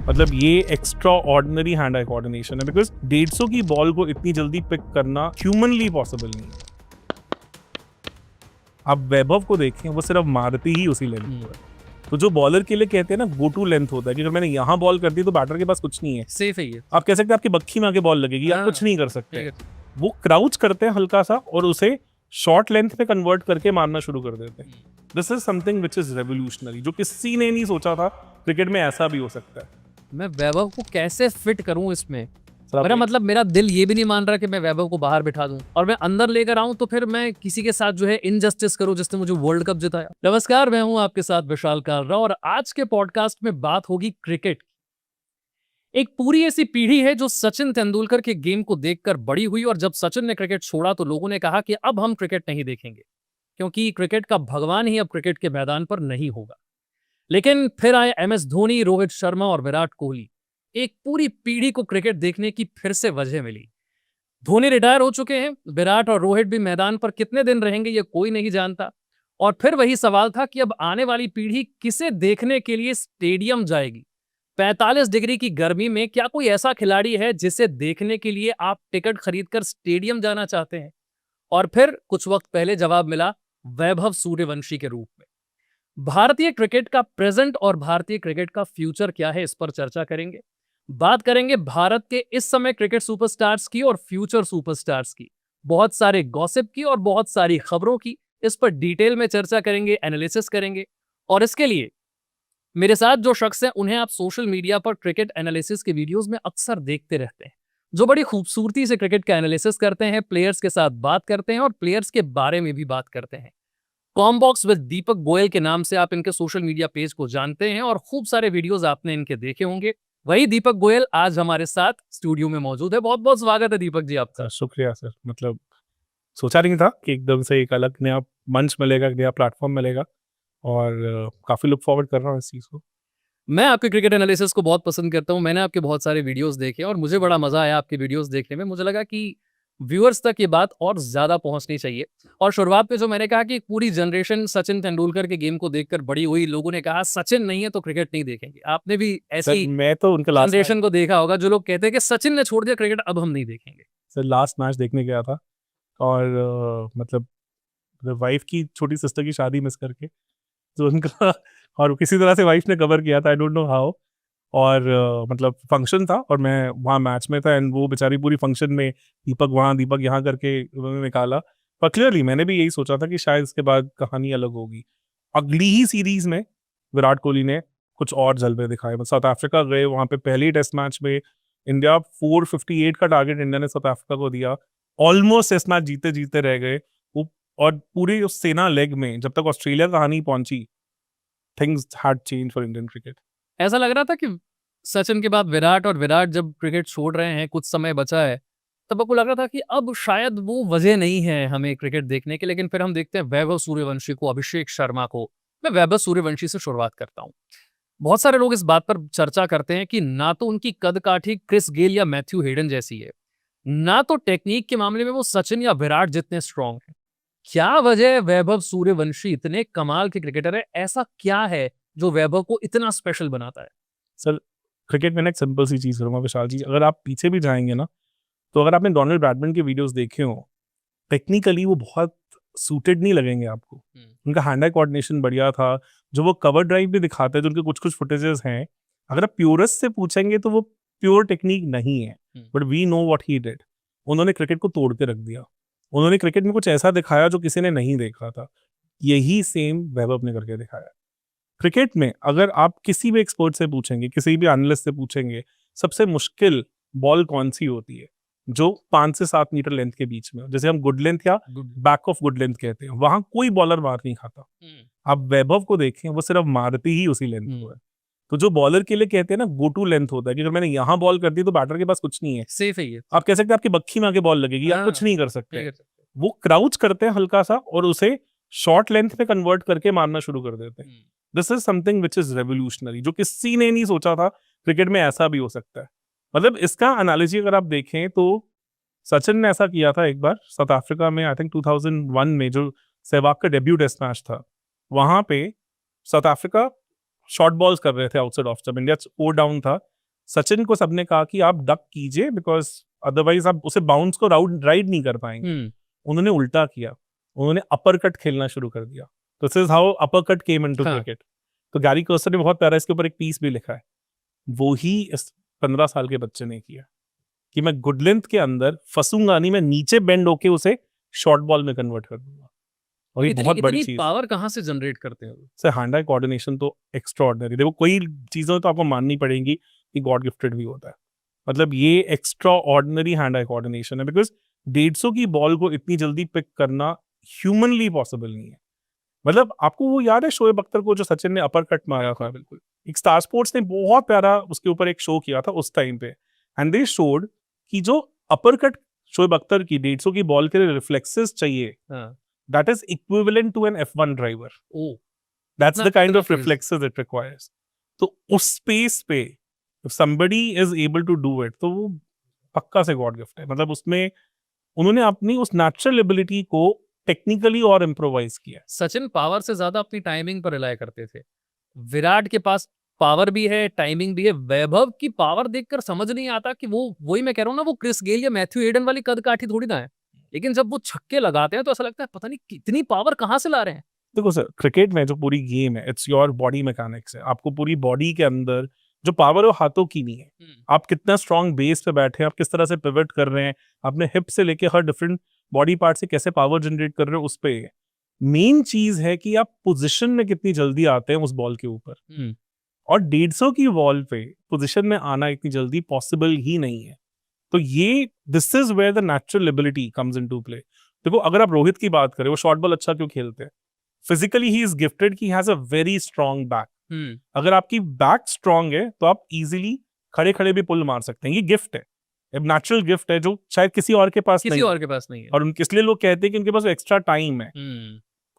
मतलब ये extra ordinary hand eye coordination है, बिकॉज 150 की बॉल को इतनी जल्दी पिक करना ह्यूमनली पॉसिबल नहीं है। आप वैभव को देखें, वो सिर्फ मारती ही उसी लेंथ पर है। तो जो बॉलर के लिए कहते हैं ना गो टू लेंथ होता है कि अगर मैंने यहाँ बॉल कर दी तो बैटर के पास कुछ नहीं है, सेफ है ये। आप कह सकते हैं आपकी बक्खी में आके बॉल लगेगी, आप कुछ नहीं कर सकते। वो क्राउच करते हैं हल्का सा और उसे शॉर्ट लेंथ पे कन्वर्ट करके मारना शुरू कर देते हैं। This is something which is revolutionary, जो किसी ने नहीं सोचा था क्रिकेट में ऐसा भी हो सकता है। मैं वैभव को कैसे फिट करूं इसमें? मेरा मतलब मेरा दिल ये भी नहीं मान रहा कि मैं वैभव को बाहर बिठा दूं और मैं अंदर लेकर आऊं तो फिर मैं किसी के साथ जो है इनजस्टिस करूं जिसने मुझे वर्ल्ड कप जिताया। नमस्कार, मैं हूं आपके साथ विशाल कालरा और आज के पॉडकास्ट में बात होगी क्रिकेट। एक पूरी ऐसी पीढ़ी है जो सचिन तेंदुलकर के गेम को देखकर बड़ी हुई और जब सचिन ने क्रिकेट छोड़ा तो लोगों ने कहा कि अब हम क्रिकेट नहीं देखेंगे क्योंकि क्रिकेट का भगवान ही अब क्रिकेट के मैदान पर नहीं होगा। लेकिन फिर आए MS धोनी, रोहित शर्मा और विराट कोहली। एक पूरी पीढ़ी को क्रिकेट देखने की फिर से वजह मिली। धोनी रिटायर हो चुके हैं, विराट और रोहित भी मैदान पर कितने दिन रहेंगे ये कोई नहीं जानता। और फिर वही सवाल था कि अब आने वाली पीढ़ी किसे देखने के लिए स्टेडियम जाएगी? 45 डिग्री की गर्मी में क्या कोई ऐसा खिलाड़ी है जिसे देखने के लिए आप टिकट खरीदकर स्टेडियम जाना चाहते हैं? और फिर कुछ वक्त पहले जवाब मिला वैभव सूर्यवंशी के रूप में। भारतीय क्रिकेट का प्रेजेंट और भारतीय क्रिकेट का फ्यूचर क्या है, इस पर चर्चा करेंगे। बात करेंगे भारत के इस समय क्रिकेट सुपरस्टार्स की और फ्यूचर सुपरस्टार्स की, बहुत सारे गॉसिप की और बहुत सारी खबरों की। इस पर डिटेल में चर्चा करेंगे, एनालिसिस करेंगे। और इसके लिए मेरे साथ जो शख्स हैं उन्हें आप सोशल मीडिया पर क्रिकेट एनालिसिस के वीडियोस में अक्सर देखते रहते हैं, जो बड़ी खूबसूरती से क्रिकेट का एनालिसिस करते हैं, प्लेयर्स के साथ बात करते हैं और प्लेयर्स के बारे में भी बात करते हैं। कॉमबॉक्स विद दीपक गोयल के नाम से आप इनके सोशल मीडिया पेज को जानते हैं और खूब सारे वीडियोस आपने इनके देखे होंगे। वही दीपक गोयल आज हमारे साथ स्टूडियो में मौजूद है। बहुत बहुत स्वागत है दीपक जी आपका। शुक्रिया सर। मतलब सोचा नहीं था कि एकदम से एक अलग नया मंच मिलेगा, नया प्लेटफॉर्म मिलेगा और काफी लुक फॉरवर्ड कर रहा हूँ इस चीज को। मैं आपके क्रिकेट एनालिसिस को बहुत पसंद करता हूं। मैंने आपके बहुत सारे वीडियोस देखे और मुझे बड़ा मजा आया आपके वीडियोस देखने में। मुझे लगा कि व्यूअर्स तक ये बात और ज्यादा पहुंचनी चाहिए। और शुरुआत पे जो मैंने कहा कि पूरी जनरेशन सचिन तेंदुलकर के गेम को देखकर बड़ी हुई, लोगों ने कहा सचिन नहीं है तो क्रिकेट नहीं देखेंगे। आपने भी ऐसी मैं तो उनका लास्ट जनरेशन को देखा होगा जो लोग कहते हैं कि सचिन ने छोड़ दिया क्रिकेट, अब हम नहीं देखेंगे। सर लास्ट मैच देखने गया था और मतलब वाइफ की छोटी सिस्टर की शादी मिस करके तो उनका और किसी तरह से वाइफ ने कवर किया था, आई डोंट नो हाउ। और मतलब फंक्शन था और मैं वहाँ मैच में था एंड वो बेचारी पूरी फंक्शन में दीपक वहाँ दीपक यहाँ करके उन्होंने निकाला। पर क्लियरली मैंने भी यही सोचा था कि शायद इसके बाद कहानी अलग होगी। अगली ही सीरीज में विराट कोहली ने कुछ और जलवे दिखाए। साउथ अफ्रीका गए, वहाँ पे पहले ही टेस्ट मैच में इंडिया 458 का टारगेट इंडिया ने साउथ अफ्रीका को दिया। ऑलमोस्ट टेस्ट मैच जीते जीते रह गए और पूरे उस सेना लेग में जब तक ऑस्ट्रेलिया कहानी पहुंची, things had change for Indian cricket. ऐसा लग रहा था कि सचिन के बाद विराट, और विराट जब क्रिकेट छोड़ रहे हैं, कुछ समय बचा है, तब आपको लग रहा था कि अब शायद वो वजह नहीं है हमें क्रिकेट देखने की। लेकिन फिर हम देखते हैं वैभव सूर्यवंशी को, अभिषेक शर्मा को। मैं वैभव सूर्यवंशी से शुरुआत करता हूँ। बहुत सारे लोग इस बात पर चर्चा करते हैं कि ना तो उनकी कद काठी क्रिस गेल या मैथ्यू हेडन जैसी है, ना तो टेक्निक के मामले में वो सचिन या विराट जितने स्ट्रांग हैं। क्या वजह है वैभव सूर्यवंशी इतने कमाल के क्रिकेटर है? ऐसा क्या है जो वैभव को इतना स्पेशल बनाता है? सर क्रिकेट में ना एक सिंपल सी चीज करूंगा विशाल जी, अगर आप पीछे भी जाएंगे ना तो अगर आपने डोनाल्ड ब्रैडमैन के वीडियोस देखे हो, टेक्निकली वो बहुत सूटेड नहीं लगेंगे आपको। उनका हैंड आई कोऑर्डिनेशन बढ़िया था। जो वो कवर ड्राइव भी दिखाते हैं, जो उनके कुछ कुछ फुटेजेस हैं, अगर आप प्योरेस्ट से पूछेंगे तो वो प्योर टेक्निक नहीं है, but we know what he did. उन्होंने क्रिकेट को तोड़ के रख दिया। उन्होंने क्रिकेट में कुछ ऐसा दिखाया जो किसी ने नहीं देखा था। यही सेम वैभव ने करके दिखाया। क्रिकेट में अगर आप किसी भी एक्सपर्ट से पूछेंगे, किसी भी एनालिस्ट से पूछेंगे, सबसे मुश्किल बॉल कौन सी होती है जो 5 से 7 मीटर लेंथ के बीच में, जैसे हम गुड लेंथ या बैक ऑफ गुड लेंथ कहते हैं, वहां कोई बॉलर मार नहीं खाता। आप वैभव को देखें, वो सिर्फ मारती ही उसी लेंथ को है। तो जो बॉलर के लिए कहते हैं ना गो टू लेंथ होता है कि अगर मैंने यहाँ बॉल कर दी तो बैटर के पास कुछ नहीं है, सेफ है ये। आप कह सकते हैं आपकी बक्खी में आके बॉल लगेगी, आप कुछ नहीं कर सकते। वो क्राउच करते हैं हल्का सा और उसे शॉर्ट लेंथ पे कन्वर्ट करके मारना शुरू कर देते हैं। This is something which is revolutionary, जो किसी ने नहीं सोचा था क्रिकेट में ऐसा भी हो सकता है। मतलब इसका एनालिजी अगर आप देखें तो सचिन ने ऐसा किया था एक बार साउथ अफ्रीका में, आई थिंक 2001 में, जो सहवाग का डेब्यू टेस्ट मैच था। वहां पे साउथ अफ्रीका शॉर्ट बॉल्स कर रहे थे आउटसाइड ऑफ, जब इंडिया 4 डाउन था सचिन को सबने कहा कि आप डक कीजिए बिकॉज अदरवाइज आप उसे बाउंस को राइड नहीं कर पाएंगे। उन्होंने उल्टा किया, उन्होंने अपर कट खेलना शुरू कर दिया। तो this is how upper cut came into cricket. तो गैरी कर्सन ने बहुत प्यारा इसके ऊपर एक पीस भी लिखा है, वो ही इस 15 साल के बच्चे ने किया कि मैं गुड लेंथ के अंदर फंसूंगा नहीं, मैं नीचे बेंड होके उसे शॉर्ट बॉल में कन्वर्ट कर दूंगा। और ये बहुत बड़ी चीज। पावर कहाँ से जनरेट करते हैं सर? हैंड आई कोऑर्डिनेशन तो एक्स्ट्राऑर्डिनरी। देखो कोई चीजें तो आपको माननी पड़ेगी कि गॉड गिफ्टेड भी होता है। मतलब ये extra ordinary hand eye coordination है बिकॉज 150 की बॉल को इतनी जल्दी पिक करना ह्यूमनली पॉसिबल नहीं है। मतलब आपको वो याद है शोएब अख्तर को जो सचिन ने अपर कट मारा था? बिल्कुल। एक स्टार स्पोर्ट्स ने बहुत प्यारा उसके ऊपर एक शो किया था उस टाइम पे, एंड दे शोड कि जो अपर कट शोएब अख्तर की 150 की बॉल के लिए रिफ्लेक्सेस चाहिए, that is equivalent to an F1 driver. That's the kind of reflexes it requires. तो उस स्पेस पे if somebody is able to do it तो वो पक्का से गॉड गिफ्ट है। मतलब उसमें उन्होंने अपनी उस नेचुरल एबिलिटी को टेक्निकली और इम्प्रोवाइज किया। सचिन पावर से ज्यादा अपनी टाइमिंग पर रिलाय करते थे। विराट के पास पावर भी है, टाइमिंग भी है। वैभव की पावर देखकर समझ नहीं आता कि वो, वही मैं कह रहा हूँ ना, वो क्रिस गेल या मैथ्यू एडन वाली कद काठी थोड़ी ना है, लेकिन जब वो छक्के लगाते हैं तो ऐसा लगता है पता नहीं कितनी पावर कहाँ से ला रहे हैं। देखो सर, क्रिकेट में जो पूरी गेम है इट्स योर बॉडी मैकेनिक्स है। आपको पूरी बॉडी के अंदर जो पावर है वो हाथों की नहीं है। आप कितना स्ट्रॉन्ग बेस पे बैठे हैं, आप किस तरह से पिवट कर रहे हैं, अपने हिप से लेके हर डिफरेंट बॉडी पार्ट से कैसे पावर जनरेट कर रहे हो, उस पे मेन चीज है कि आप पोजीशन में कितनी जल्दी आते हैं उस बॉल के ऊपर। और 150 की बॉल पे पोजीशन में आना इतनी जल्दी पॉसिबल ही नहीं है। तो ये this is where the natural ability comes into play. देखो अगर आप रोहित की बात करें, वो शॉर्ट बॉल अच्छा क्यों खेलते हैं? Physically he is gifted, he has a very strong back. अगर आपकी बैक स्ट्रॉन्ग है तो आप इजीली खड़े खड़े भी पुल मार सकते हैं। ये गिफ्ट है, एक नेचुरल गिफ्ट है जो शायद किसी और के पास नहीं है। और इसलिए लोग कहते हैं कि उनके पास एक्स्ट्रा टाइम है।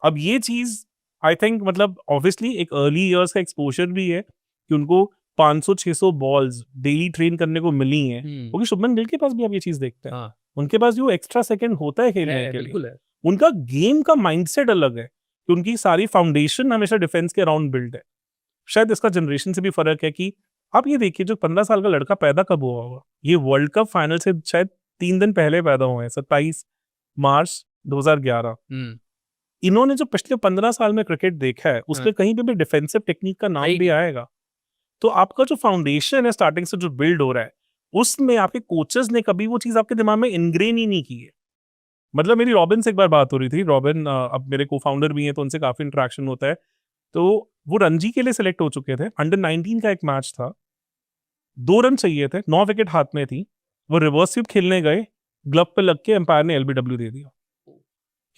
अब ये चीज आई थिंक मतलब ऑब्वियसली एक अर्ली इयर्स का एक्सपोजर भी है कि उनको 500-600 बॉल्स डेली ट्रेन करने को मिली हैं। क्योंकि शुभमन गिल के पास भी आप ये चीज देखते हैं। उनके पास जो एक्स्ट्रा सेकंड होता है खेलने के लिए, उनका गेम का माइंडसेट अलग है कि उनकी सारी फाउंडेशन हमेशा डिफेंस के अराउंड बिल्ड है। शायद इसका जनरेशन से भी फर्क है कि आप ये देखिए जो 15 साल का लड़का पैदा कब हुआ होगा, ये वर्ल्ड कप फाइनल से शायद 3 दिन पहले पैदा हुए हैं, 27 मार्च 2011। इन्होंने जो पिछले 15 साल में क्रिकेट देखा है उसमें कहीं पे भी डिफेंसिव टेक्निक का नाम भी आएगा। तो आपका जो फाउंडेशन है स्टार्टिंग से जो बिल्ड हो रहा है, उसमें आपके कोचेस ने कभी वो चीज आपके दिमाग में इनग्रेन ही नहीं की है। मतलब मेरी रॉबिन से एक बार बात हो रही थी। रॉबिन अब मेरे को फाउंडर भी हैं तो उनसे काफी इंटरेक्शन होता है। तो वो रणजी के लिए सिलेक्ट हो चुके थे। अंडर 19 का एक मैच था, 2 रन चाहिए थे, 9 विकेट हाथ में थी। वो रिवर्स स्वीप खेलने गए, ग्लव पे लग के एम्पायर ने LBW दे दिया।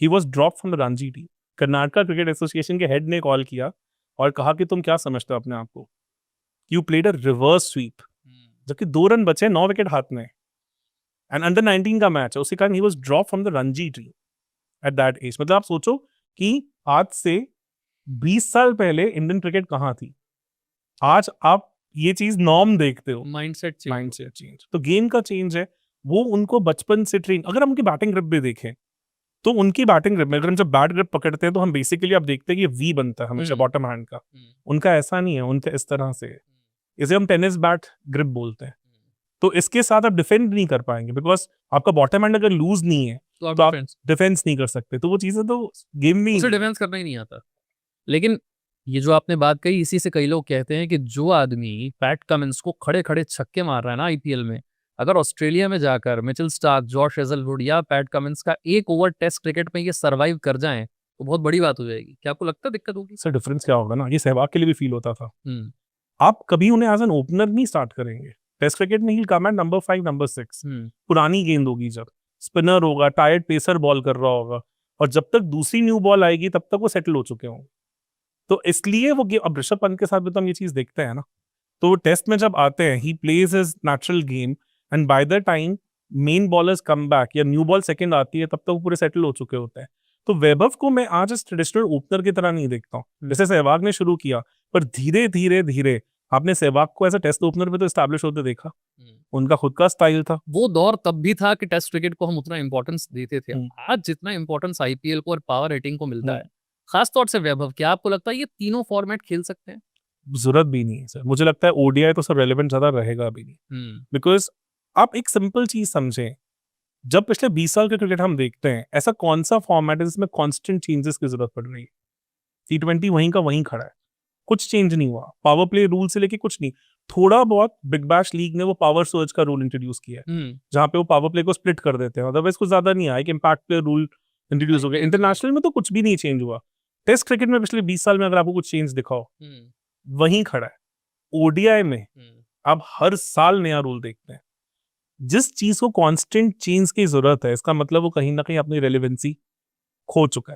ही was drop from the Ranji team. Karnataka cricket association के हेड ने कॉल किया और कहा कि तुम क्या समझते हो अपने आप को, you played a reverse sweep, जबकि 2 रन बचे, 9 विकेट हाथ में, एंड अंडर 19 का मैच है। उसी कारण ही was drop from the Ranji team at that age. मतलब आप सोचो कि आज से 20 साल पहले इंडियन क्रिकेट कहाँ थी। आज आप ये चीज नॉर्म देखते हो, माइंडसेट चेंज। तो गेम का चेंज है, वो उनको बचपन से ट्रेन। अगर हम उनकी बैटिंग ग्रिप भी देखें तो उनकी बैटिंग ग्रिप में अगर हम जब बैट ग्रिप पकड़ते हैं तो हम बेसिकली आप देखते हैं कि वी बनता है हमेशा बॉटम हैंड का। उनका ऐसा नहीं है, उनका इस तरह से है। इसे हम टेनिस बैट ग्रिप बोलते हैं। तो इसके साथ आप डिफेंड नहीं कर पाएंगे बिकॉज आपका बॉटम हैंड अगर लूज नहीं है तो आप डिफेंस नहीं कर सकते। तो वो चीजें तो गेम में उसे डिफेंस करना ही नहीं आता। लेकिन ये जो आपने बात कही, इसी से कई लोग कहते हैं कि जो आदमी पैट कमिंस को खड़े खड़े छक्के मार रहा है ना IPL में, अगर ऑस्ट्रेलिया में जाकर मिचेल स्टार्क, जॉश हेजलवुड या पैट कमिंस का एक ओवर टेस्ट क्रिकेट में ये सर्वाइव कर जाएं तो बहुत बड़ी बात हो जाएगी। क्या आपको लगता है दिक्कत होगी? सर डिफरेंस क्या होगा ना, ये सहवाग के लिए भी फील होता था। आप कभी उन्हें एज एन ओपनर नहीं स्टार्ट करेंगे टेस्ट क्रिकेट में। ही कम एट नंबर 5, नंबर 6। पुरानी गेंद होगी, जब स्पिनर होगा, टायर्ड पेसर बॉल कर रहा होगा, और जब तक दूसरी न्यू बॉल आएगी तब तक वो सेटल हो चुके होंगे। तो इसलिए वो गेम, अब ऋषभ पंत के साथ भी तो हम ये चीज देखते हैं ना। तो टेस्ट में जब आते हैं, he plays his natural game, and by the time main bowlers come back या न्यू बॉल सेकंड आती है तब तक वो पूरे सेटल हो चुके होते हैं। तो वैभव को मैं आज इस ट्रेडिशनल ओपनर की तरह नहीं देखता हूँ जैसे सहवाग ने शुरू किया, पर धीरे धीरे धीरे आपने सहवाग को एज अ टेस्ट ओपनर में तो एस्टैब्लिश होते देखा। उनका खुद का स्टाइल था। वो दौर तब भी था कि टेस्ट क्रिकेट को हम उतना इंपॉर्टेंस देते थे। आज जितना इंपॉर्टेंस IPL को और पावर रेटिंग को मिलता है, खास तौर से वैभव, क्या आपको लगता है ये तीनों फॉर्मेट खेल सकते हैं? जरूरत भी नहीं है सर। मुझे लगता है ओडीआई तो सर रेलेवेंट ज्यादा रहेगा भी नहीं, बिकॉज आप एक सिंपल चीज समझें, जब पिछले 20 साल का क्रिकेट हम देखते हैं, ऐसा कौन सा फॉर्मेट है जिसमें कांस्टेंट चेंजेस की जरूरत पड़ रही है? T20 वहीं का वहीं खड़ा है, कुछ चेंज नहीं हुआ। पावर प्ले रूल से लेके कुछ नहीं, थोड़ा बहुत बिग बैश लीग ने वो पावर सर्ज का रूल इंट्रोड्यूस किया है, जहां पे वो पावर प्ले को स्प्लिट कर देते हैं, अदरवाइज कुछ ज्यादा नहीं आया। एक इम्पैक्ट प्ले रूल इंट्रोड्यूस हो गया। इंटरनेशनल में तो कुछ भी नहीं चेंज हुआ। टेस्ट क्रिकेट में पिछले 20 साल में अगर आपको कुछ चेंज दिखाओ, वहीं खड़ा है। ओडीआई में आप हर साल नया रूल देखते हैं। जिस चीज को कांस्टेंट चेंज की जरूरत है, इसका मतलब वो कहीं ना कहीं अपनी रेलेवेंसी खो चुका है।